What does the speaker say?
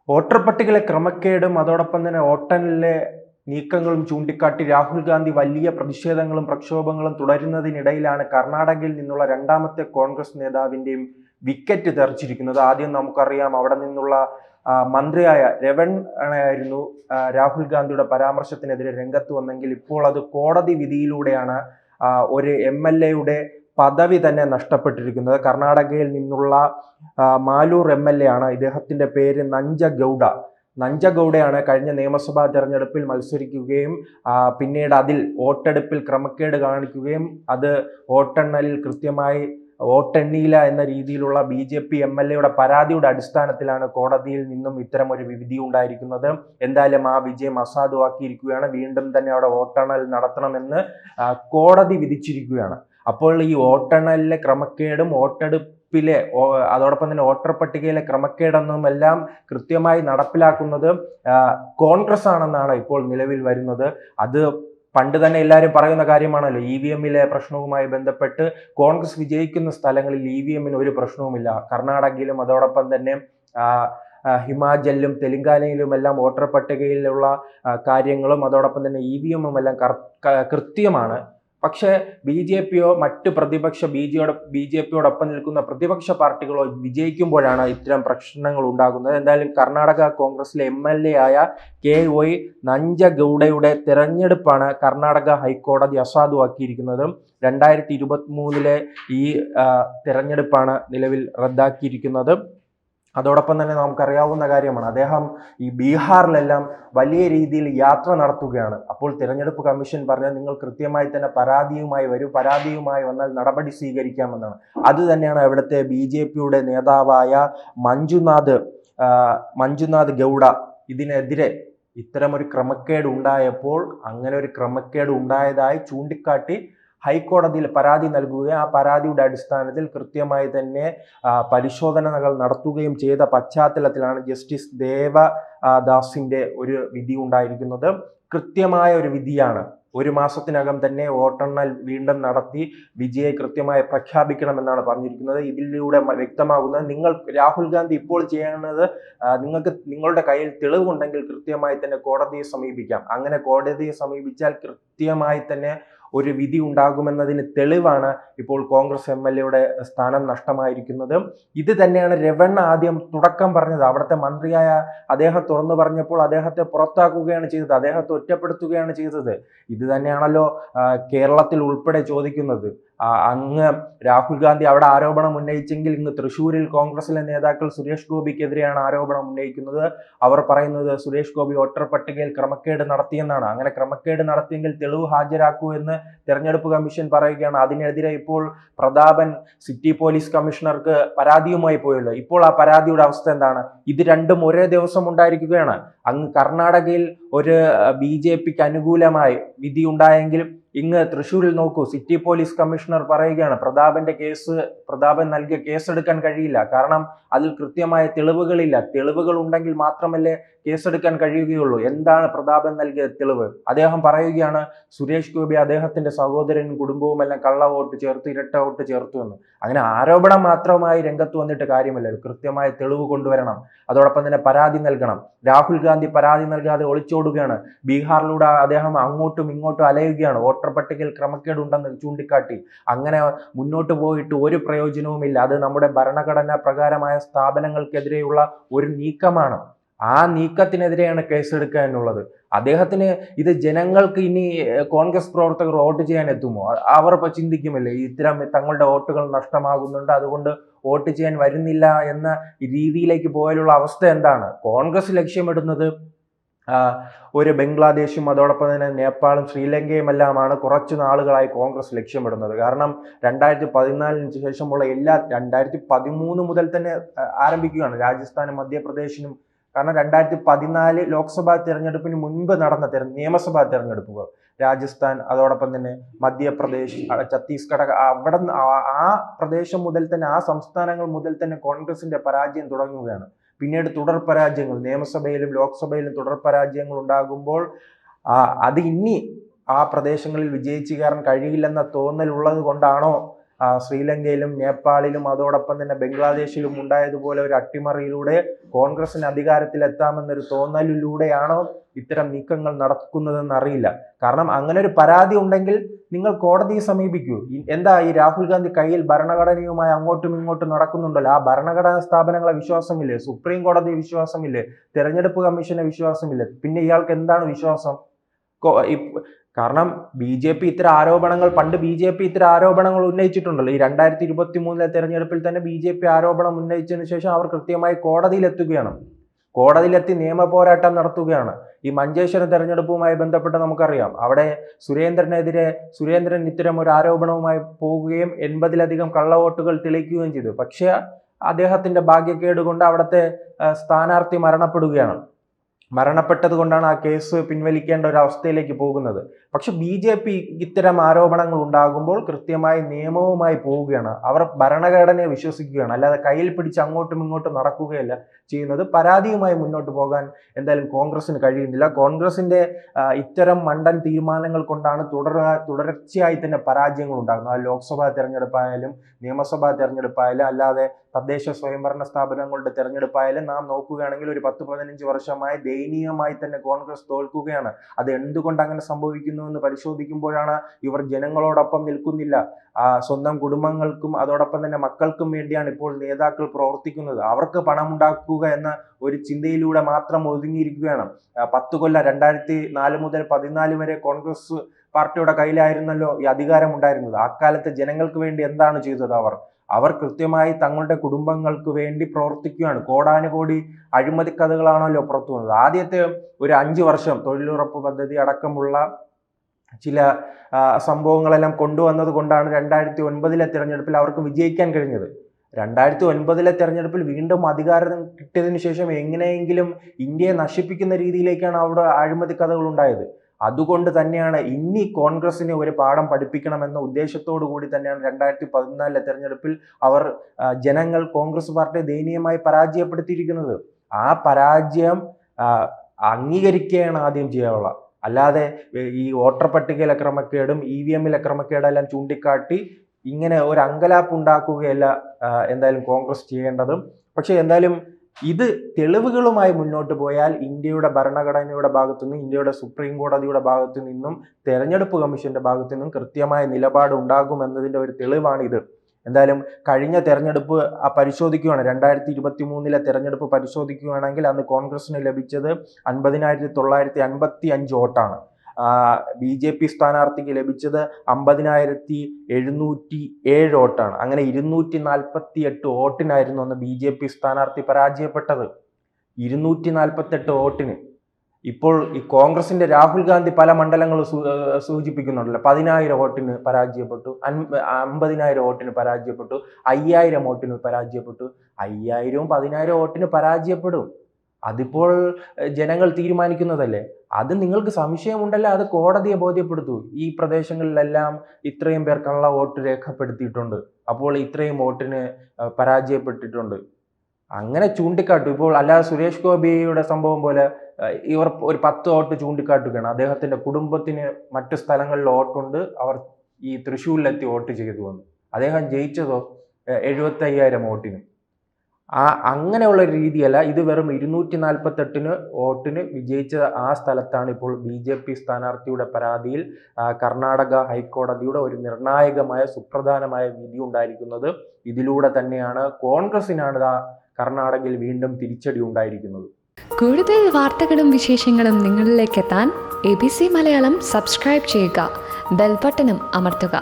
Voter പട്ടികയിലെ ക്രമക്കേടും അതോടൊപ്പം തന്നെ വോട്ടെണ്ണലിലെ നീക്കങ്ങളും ചൂണ്ടിക്കാട്ടി രാഹുൽ ഗാന്ധി വലിയ പ്രതിഷേധങ്ങളും പ്രക്ഷോഭങ്ങളും തുടരുന്നതിനിടയിലാണ് കർണാടകയിൽ നിന്നുള്ള രണ്ടാമത്തെ കോൺഗ്രസ് നേതാവിന്റെയും വിക്കറ്റ് തെറിച്ചിരിക്കുന്നത്. ആദ്യം നമുക്കറിയാം, അവിടെ നിന്നുള്ള മന്ത്രിയായ രവൺ ആയിരുന്നു രാഹുൽ ഗാന്ധിയുടെ പരാമർശത്തിനെതിരെ രംഗത്ത് വന്നെങ്കിൽ ഇപ്പോൾ അത് കോടതി വിധിയിലൂടെയാണ് ഒരു MLA പദവി തന്നെ നഷ്ടപ്പെട്ടിരിക്കുന്നത്. കർണാടകയിൽ നിന്നുള്ള മാലൂർ MLA ആണ്. ഇദ്ദേഹത്തിന്റെ പേര് നഞ്ചഗൌഡയാണ്. കഴിഞ്ഞ നിയമസഭാ തെരഞ്ഞെടുപ്പിൽ മത്സരിക്കുകയും പിന്നീട് അതിൽ വോട്ടെടുപ്പിൽ ക്രമക്കേട് കാണിക്കുകയും അത് വോട്ടെണ്ണലിൽ കൃത്യമായി വോട്ടെണ്ണിയില്ല എന്ന രീതിയിലുള്ള BJP MLA പരാതിയുടെ അടിസ്ഥാനത്തിലാണ് കോടതിയിൽ നിന്നും ഇത്തരം ഒരു വിധി ഉണ്ടായിരിക്കുന്നത്. എന്തായാലും ആ വിജയം അസാധുവാക്കിയിരിക്കുകയാണ്. വീണ്ടും തന്നെ അവിടെ വോട്ടെണ്ണൽ നടത്തണമെന്ന് കോടതി വിധിച്ചിരിക്കുകയാണ്. അപ്പോൾ ഈ വോട്ടെണ്ണലിലെ ക്രമക്കേടും അതോടൊപ്പം തന്നെ വോട്ടർ പട്ടികയിലെ ക്രമക്കേടെന്നുമെല്ലാം കൃത്യമായി നടപ്പിലാക്കുന്നത് കോൺഗ്രസ് ആണെന്നാണ് ഇപ്പോൾ നിലവിൽ വരുന്നത്. അത് പണ്ട് തന്നെ എല്ലാവരും പറയുന്ന കാര്യമാണല്ലോ. EVM-ലെ പ്രശ്നവുമായി ബന്ധപ്പെട്ട് കോൺഗ്രസ് വിജയിക്കുന്ന സ്ഥലങ്ങളിൽ EVM-ന് ഒരു പ്രശ്നവുമില്ല. കർണാടകയിലും അതോടൊപ്പം തന്നെ ഹിമാചലിലും തെലങ്കാനയിലും എല്ലാം വോട്ടർ പട്ടികയിലുള്ള കാര്യങ്ങളും അതോടൊപ്പം തന്നെ EVM-ഉം എല്ലാം കൃത്യമാണ്. പക്ഷേ BJP-യോ മറ്റ് BJP-യോടൊപ്പം നിൽക്കുന്ന പ്രതിപക്ഷ പാർട്ടികളോ വിജയിക്കുമ്പോഴാണ് ഇത്തരം പ്രശ്നങ്ങൾ ഉണ്ടാകുന്നത്. എന്തായാലും കർണാടക കോൺഗ്രസിലെ MLA ആയ KY നഞ്ചഗൌഡയുടെ തെരഞ്ഞെടുപ്പാണ് കർണാടക ഹൈക്കോടതി അസാധുവാക്കിയിരിക്കുന്നത്. 2023 ഈ തെരഞ്ഞെടുപ്പാണ് നിലവിൽ റദ്ദാക്കിയിരിക്കുന്നത്. അതോടൊപ്പം തന്നെ നമുക്കറിയാവുന്ന കാര്യമാണ്, അദ്ദേഹം ഈ ബീഹാറിലെല്ലാം വലിയ രീതിയിൽ യാത്ര നടത്തുകയാണ്. അപ്പോൾ തിരഞ്ഞെടുപ്പ് കമ്മീഷൻ പറഞ്ഞാൽ നിങ്ങൾ കൃത്യമായി തന്നെ പരാതിയുമായി വന്നാൽ നടപടി സ്വീകരിക്കാമെന്നാണ്. അത് തന്നെയാണ് അവിടുത്തെ BJP-യുടെ നേതാവായ മഞ്ജുനാഥ് ഗൌഡ ഇതിനെതിരെ ഇത്തരം ഒരു ക്രമക്കേട് ഉണ്ടായപ്പോൾ അങ്ങനെ ഒരു ക്രമക്കേട് ഉണ്ടായതായി ചൂണ്ടിക്കാട്ടി ഹൈക്കോടതിയിൽ പരാതി നൽകുകയും ആ പരാതിയുടെ അടിസ്ഥാനത്തിൽ കൃത്യമായി തന്നെ പരിശോധനകൾ നടത്തുകയും ചെയ്ത പശ്ചാത്തലത്തിലാണ് ജസ്റ്റിസ് ദേവദാസിന്റെ ഒരു വിധി ഉണ്ടായിരിക്കുന്നത്. കൃത്യമായ ഒരു വിധിയാണ്. 1 മാസത്തിനകം തന്നെ വോട്ടെണ്ണൽ വീണ്ടും നടത്തി വിജയെ കൃത്യമായി പ്രഖ്യാപിക്കണമെന്നാണ് പറഞ്ഞിരിക്കുന്നത്. ഇതിലൂടെ വ്യക്തമാകുന്നത് രാഹുൽ ഗാന്ധി ഇപ്പോൾ ചെയ്യേണ്ടത്, നിങ്ങൾക്ക് നിങ്ങളുടെ കയ്യിൽ തെളിവുണ്ടെങ്കിൽ കൃത്യമായി തന്നെ കോടതിയെ സമീപിക്കാം. അങ്ങനെ കോടതിയെ സമീപിച്ചാൽ കൃത്യമായി തന്നെ ഒരു വിധി ഉണ്ടാകുമെന്നതിന് തെളിവാണ് ഇപ്പോൾ കോൺഗ്രസ് MLA സ്ഥാനം നഷ്ടമായിരിക്കുന്നത്. ഇത് തന്നെയാണ് രവൺ ആദ്യം തുടക്കം പറഞ്ഞത്. അവിടുത്തെ മന്ത്രിയായ അദ്ദേഹം തുറന്നു പറഞ്ഞപ്പോൾ അദ്ദേഹത്തെ പുറത്താക്കുകയാണ് ചെയ്തത്, അദ്ദേഹത്തെ ഒറ്റപ്പെടുത്തുകയാണ് ചെയ്തത്. ഇത് തന്നെയാണല്ലോ കേരളത്തിൽ ഉൾപ്പെടെ ചോദിക്കുന്നത്. അങ്ങ് രാഹുൽ ഗാന്ധി അവിടെ ആരോപണം ഉന്നയിച്ചെങ്കിൽ ഇന്ന് തൃശ്ശൂരിൽ കോൺഗ്രസിലെ നേതാക്കൾ സുരേഷ് ഗോപിക്കെതിരെയാണ് ആരോപണം ഉന്നയിക്കുന്നത്. അവർ പറയുന്നത് സുരേഷ് ഗോപി വോട്ടർ പട്ടികയിൽ ക്രമക്കേട് നടത്തിയെന്നാണ്. അങ്ങനെ ക്രമക്കേട് നടത്തിയെങ്കിൽ തെളിവ് ഹാജരാക്കൂ എന്ന് തെരഞ്ഞെടുപ്പ് കമ്മീഷൻ പറയുകയാണ്. അതിനെതിരെ ഇപ്പോൾ പ്രതാപൻ സിറ്റി പോലീസ് കമ്മീഷണർക്ക് പരാതിയുമായി പോയല്ലോ. ഇപ്പോൾ ആ പരാതിയുടെ അവസ്ഥ എന്താണ്? ഇത് രണ്ടും ഒരേ ദിവസം ഉണ്ടായിരിക്കുകയാണ്. അങ്ങ് കർണാടകയിൽ ഒരു BJP-ക്ക് അനുകൂലമായി വിധി ഉണ്ടായെങ്കിലും ഇങ്ങ് തൃശ്ശൂരിൽ നോക്കൂ, സിറ്റി പോലീസ് കമ്മീഷണർ പറയുകയാണ് പ്രതാപൻ നൽകിയ കേസെടുക്കാൻ കഴിയില്ല. കാരണം അതിൽ കൃത്യമായ തെളിവുകളില്ല. തെളിവുകൾ ഉണ്ടെങ്കിൽ മാത്രമല്ലേ കേസെടുക്കാൻ കഴിയുകയുള്ളൂ. എന്താണ് പ്രതാപൻ നൽകിയ തെളിവ്? അദ്ദേഹം പറയുകയാണ് സുരേഷ് ഗോപി അദ്ദേഹത്തിന്റെ സഹോദരനും കുടുംബവും എല്ലാം കള്ള വോട്ട് ചേർത്തു, ഇരട്ട വോട്ട് ചേർത്തു എന്ന്. അങ്ങനെ ആരോപണം മാത്രമായി രംഗത്ത് വന്നിട്ട് കാര്യമില്ലല്ലോ. കൃത്യമായ തെളിവ് കൊണ്ടുവരണം. അതോടൊപ്പം തന്നെ പരാതി നൽകണം. രാഹുൽ ഗാന്ധി പരാതി നൽകാതെ ഒളിച്ചോടുകയാണ്. ബീഹാറിലൂടെ അദ്ദേഹം അങ്ങോട്ടും ഇങ്ങോട്ടും അലയുകയാണ്. വോട്ടർ പട്ടികയിൽ ക്രമക്കേടുണ്ടെന്ന് ചൂണ്ടിക്കാട്ടി അങ്ങനെ മുന്നോട്ട് പോയിട്ട് ഒരു പ്രയോജനവുമില്ല. അത് നമ്മുടെ ഭരണഘടനാ പ്രകാരമായ സ്ഥാപനങ്ങൾക്കെതിരെയുള്ള ഒരു നീക്കമാണ്. ആ നീക്കത്തിനെതിരെയാണ് കേസെടുക്കുക എന്നുള്ളത്. അദ്ദേഹത്തിന് ഇത് ജനങ്ങൾക്ക് ഇനി കോൺഗ്രസ് പ്രവർത്തകർ വോട്ട് ചെയ്യാൻ എത്തുമോ? അവർ ഇപ്പൊ ചിന്തിക്കുമല്ലേ ഇത്തരം തങ്ങളുടെ വോട്ടുകൾ നഷ്ടമാകുന്നുണ്ട്, അതുകൊണ്ട് വോട്ട് ചെയ്യാൻ വരുന്നില്ല എന്ന രീതിയിലേക്ക് പോയാലുള്ള അവസ്ഥ എന്താണ്? കോൺഗ്രസ് ലക്ഷ്യമിടുന്നത് ഒരു ബംഗ്ലാദേശും അതോടൊപ്പം തന്നെ നേപ്പാളും ശ്രീലങ്കയും എല്ലാമാണ് കുറച്ചു നാളുകളായി കോൺഗ്രസ് ലക്ഷ്യമിടുന്നത്. കാരണം 2014 ശേഷമുള്ള 2013 മുതൽ തന്നെ ആരംഭിക്കുകയാണ് രാജസ്ഥാനും മധ്യപ്രദേശിനും. കാരണം 2014 ലോക്സഭാ തെരഞ്ഞെടുപ്പിന് മുൻപ് നടന്ന നിയമസഭാ തെരഞ്ഞെടുപ്പുകൾ രാജസ്ഥാൻ അതോടൊപ്പം തന്നെ മധ്യപ്രദേശ്, ഛത്തീസ്ഗഡ്, അവിടെ ആ പ്രദേശം മുതൽ തന്നെ ആ സംസ്ഥാനങ്ങൾ മുതൽ തന്നെ കോൺഗ്രസിന്റെ പരാജയം തുടങ്ങുകയാണ്. പിന്നീട് തുടർ പരാജയങ്ങൾ നിയമസഭയിലും ലോക്സഭയിലും തുടർ പരാജയങ്ങൾ ഉണ്ടാകുമ്പോൾ അത് ഇനി ആ പ്രദേശങ്ങളിൽ വിജയിച്ചു കയറാൻ കഴിയില്ലെന്ന തോന്നലുള്ളത് കൊണ്ടാണോ ശ്രീലങ്കയിലും നേപ്പാളിലും അതോടൊപ്പം തന്നെ ബംഗ്ലാദേശിലും ഉണ്ടായതുപോലെ ഒരു അട്ടിമറിയിലൂടെ കോൺഗ്രസിന് അധികാരത്തിലെത്താമെന്നൊരു തോന്നലിലൂടെയാണോ ഇത്തരം നീക്കങ്ങൾ നടക്കുന്നതെന്ന് അറിയില്ല. കാരണം അങ്ങനെ ഒരു പരാതി ഉണ്ടെങ്കിൽ നിങ്ങൾ കോടതിയെ സമീപിക്കൂ. എന്താ ഈ രാഹുൽ ഗാന്ധി കയ്യിൽ ഭരണഘടനയുമായി അങ്ങോട്ടും ഇങ്ങോട്ടും നടക്കുന്നുണ്ടല്ലോ, ആ ഭരണഘടനാ സ്ഥാപനങ്ങളെ വിശ്വാസമില്ലേ? സുപ്രീം കോടതിയെ വിശ്വാസമില്ലേ? തെരഞ്ഞെടുപ്പ് കമ്മീഷനെ വിശ്വാസമില്ലേ? പിന്നെ ഇയാൾക്ക് എന്താണ് വിശ്വാസം? കാരണം BJP ഇത്തരം ആരോപണങ്ങൾ ഉന്നയിച്ചിട്ടുണ്ടല്ലോ. ഈ 2023 തെരഞ്ഞെടുപ്പിൽ തന്നെ BJP ആരോപണം ഉന്നയിച്ചതിന് ശേഷം അവർ കൃത്യമായി കോടതിയിലെത്തുകയാണ്. കോടതിയിലെത്തി നിയമ പോരാട്ടം നടത്തുകയാണ്. ഈ മഞ്ചേശ്വരം തെരഞ്ഞെടുപ്പുമായി ബന്ധപ്പെട്ട് നമുക്കറിയാം, അവിടെ സുരേന്ദ്രൻ ഇത്തരം ഒരു ആരോപണവുമായി പോവുകയും 80-ലധികം കള്ളവോട്ടുകൾ തെളിയിക്കുകയും ചെയ്തു. പക്ഷേ അദ്ദേഹത്തിന്റെ ഭാഗ്യക്കേട് കൊണ്ട് അവിടുത്തെ സ്ഥാനാർത്ഥി മരണപ്പെട്ടത് കൊണ്ടാണ് ആ കേസ് പിൻവലിക്കേണ്ട ഒരു അവസ്ഥയിലേക്ക് പോകുന്നത്. പക്ഷെ BJP ഇത്തരം ആരോപണങ്ങൾ ഉണ്ടാകുമ്പോൾ കൃത്യമായി നിയമവുമായി പോവുകയാണ്. അവർ ഭരണഘടനയെ വിശ്വസിക്കുകയാണ്, അല്ലാതെ കയ്യിൽ പിടിച്ച് അങ്ങോട്ടും ഇങ്ങോട്ടും നടക്കുകയല്ല ചെയ്യുന്നത്. പരാതിയുമായി മുന്നോട്ട് പോകാൻ എന്തായാലും കോൺഗ്രസിന് കഴിയുന്നില്ല. കോൺഗ്രസിന്റെ ഇത്തരം മണ്ടൻ തീരുമാനങ്ങൾ കൊണ്ടാണ് തുടർച്ചയായി തന്നെ പരാജയങ്ങൾ ഉണ്ടാകുന്നത്. ആ ലോക്സഭാ തെരഞ്ഞെടുപ്പായാലും നിയമസഭാ തെരഞ്ഞെടുപ്പായാലും അല്ലാതെ തദ്ദേശ സ്വയംഭരണ സ്ഥാപനങ്ങളുടെ തെരഞ്ഞെടുപ്പായാലും നാം നോക്കുകയാണെങ്കിൽ ഒരു 10-15 വർഷമായി ദയനീയമായി തന്നെ കോൺഗ്രസ് തോൽക്കുകയാണ്. അത് എന്തുകൊണ്ട് അങ്ങനെ സംഭവിക്കുന്നു എന്ന് പരിശോധിക്കുമ്പോഴാണ് ഇവർ ജനങ്ങളോടൊപ്പം നിൽക്കുന്നില്ല. സ്വന്തം കുടുംബങ്ങൾക്കും അതോടൊപ്പം തന്നെ മക്കൾക്കും വേണ്ടിയാണ് ഇപ്പോൾ നേതാക്കൾ പ്രവർത്തിക്കുന്നത്. അവർക്ക് പണമുണ്ടാക്കുക എന്ന ഒരു ചിന്തയിലൂടെ മാത്രം ഒതുങ്ങിയിരിക്കുകയാണ്. 10 കൊല്ലം 2004 മുതൽ 2014 വരെ കോൺഗ്രസ് പാർട്ടിയുടെ കയ്യിലായിരുന്നല്ലോ ഈ അധികാരം ഉണ്ടായിരുന്നത്. അക്കാലത്ത് ജനങ്ങൾക്ക് വേണ്ടി എന്താണ് ചെയ്തത്? അവർ കൃത്യമായി തങ്ങളുടെ കുടുംബങ്ങൾക്ക് വേണ്ടി പ്രവർത്തിക്കുകയാണ്. കോടാനുകോടി അഴിമതി കഥകളാണല്ലോ പുറത്തു വന്നത്. ആദ്യത്തെ ഒരു 5 വർഷം തൊഴിലുറപ്പ് പദ്ധതി അടക്കമുള്ള ചില സംഭവങ്ങളെല്ലാം കൊണ്ടുവന്നത് കൊണ്ടാണ് 2009 തെരഞ്ഞെടുപ്പിൽ അവർക്ക് വിജയിക്കാൻ കഴിഞ്ഞത്. 2009 തെരഞ്ഞെടുപ്പിൽ വീണ്ടും അധികാരം കിട്ടിയതിനു ശേഷം എങ്ങനെയെങ്കിലും ഇന്ത്യയെ നശിപ്പിക്കുന്ന രീതിയിലേക്കാണ് അവിടെ അഴിമതി കഥകൾ ഉണ്ടായത്. അതുകൊണ്ട് തന്നെയാണ് ഇനി കോൺഗ്രസിനെ ഒരു പാഠം പഠിപ്പിക്കണമെന്ന ഉദ്ദേശത്തോടു കൂടി തന്നെയാണ് 2014 തെരഞ്ഞെടുപ്പിൽ ജനങ്ങൾ കോൺഗ്രസ് പാർട്ടിയെ ദയനീയമായി പരാജയപ്പെടുത്തിയിരിക്കുന്നത്. ആ പരാജയം അംഗീകരിക്കുകയാണ് ആദ്യം ചെയ്യാനുള്ള. അല്ലാതെ ഈ വോട്ടർ പട്ടികയിലെ ക്രമക്കേടും EVM-ലെ ക്രമക്കേടെല്ലാം ചൂണ്ടിക്കാട്ടി ഇങ്ങനെ ഒരു അങ്കലാപ്പ് ഉണ്ടാക്കുകയല്ല എന്തായാലും കോൺഗ്രസ് ചെയ്യേണ്ടതും. പക്ഷെ എന്തായാലും ഇത് തെളിവുകളുമായി മുന്നോട്ട് പോയാൽ ഇന്ത്യയുടെ ഭരണഘടനയുടെ ഭാഗത്തു നിന്നും, ഇന്ത്യയുടെ സുപ്രീം കോടതിയുടെ ഭാഗത്തു നിന്നും, തെരഞ്ഞെടുപ്പ് കമ്മീഷന്റെ ഭാഗത്തു നിന്നും കൃത്യമായ നിലപാട് ഉണ്ടാകുമെന്നതിന്റെ ഒരു തെളിവാണ് ഇത്. എന്തായാലും കഴിഞ്ഞ തെരഞ്ഞെടുപ്പ് പരിശോധിക്കുകയാണ്, 2023 തെരഞ്ഞെടുപ്പ് പരിശോധിക്കുകയാണെങ്കിൽ അന്ന് കോൺഗ്രസിന് ലഭിച്ചത് 50,955 വോട്ടാണ്. BJP സ്ഥാനാർത്ഥിക്ക് ലഭിച്ചത് 50,707 വോട്ടാണ്. അങ്ങനെ 248 വോട്ടിനായിരുന്നു അന്ന് BJP സ്ഥാനാർത്ഥി പരാജയപ്പെട്ടത്. 248 വോട്ടിന്. ഇപ്പോൾ ഈ കോൺഗ്രസിന്റെ രാഹുൽ ഗാന്ധി പല മണ്ഡലങ്ങൾ സൂചിപ്പിക്കുന്നുണ്ടല്ലോ, 10,000 വോട്ടിന് പരാജയപ്പെട്ടു, 50,000 വോട്ടിന് പരാജയപ്പെട്ടു, 5,000 വോട്ടിന് പരാജയപ്പെട്ടു. 5,000-ഉം 10,000 വോട്ടിന് പരാജയപ്പെടും. അതിപ്പോൾ ജനങ്ങൾ തീരുമാനിക്കുന്നതല്ലേ. അത് നിങ്ങൾക്ക് സംശയമുണ്ടല്ലോ, അത് കോടതിയെ ബോധ്യപ്പെടുത്തൂ. ഈ പ്രദേശങ്ങളിലെല്ലാം ഇത്രയും പേർ കള്ള വോട്ട് രേഖപ്പെടുത്തിയിട്ടുണ്ട്, അപ്പോൾ ഇത്രയും വോട്ടിന് പരാജയപ്പെട്ടിട്ടുണ്ട്, അങ്ങനെ ചൂണ്ടിക്കാട്ടും. ഇപ്പോൾ അല്ലാതെ സുരേഷ് ഗോപിയുടെ സംഭവം പോലെ ഇവർ ഒരു 10 വോട്ട് ചൂണ്ടിക്കാട്ടുകയാണ്. അദ്ദേഹത്തിന്റെ കുടുംബത്തിന് മറ്റു സ്ഥലങ്ങളിൽ വോട്ടുണ്ട്, അവർ ഈ തൃശ്ശൂരിലെത്തി വോട്ട് ചെയ്തു വന്നു. അദ്ദേഹം ജയിച്ചതോ 75,000 വോട്ടിന്. അങ്ങനെയുള്ള ഒരു രീതിയല്ല ഇത്. വെറും 248 വോട്ടിന് വിജയിച്ച ആ സ്ഥലത്താണ് ഇപ്പോൾ BJP സ്ഥാനാർത്ഥിയുടെ പരാതിയിൽ കർണാടക ഹൈക്കോടതിയുടെ ഒരു നിർണായകമായ സുപ്രധാനമായ വിധി ഉണ്ടായിരിക്കുന്നത്. ഇതിലൂടെ തന്നെയാണ് കോൺഗ്രസിനാണ് കർണാടകയിൽ വീണ്ടും തിരിച്ചടി ഉണ്ടായിരിക്കുന്നത്. കൂടുതൽ വാർത്തകളും വിശേഷങ്ങളും നിങ്ങളിലേക്ക് എത്താൻ ABC മലയാളം സബ്സ്ക്രൈബ് ചെയ്യുക, ബെൽ ബട്ടണും അമർത്തുക.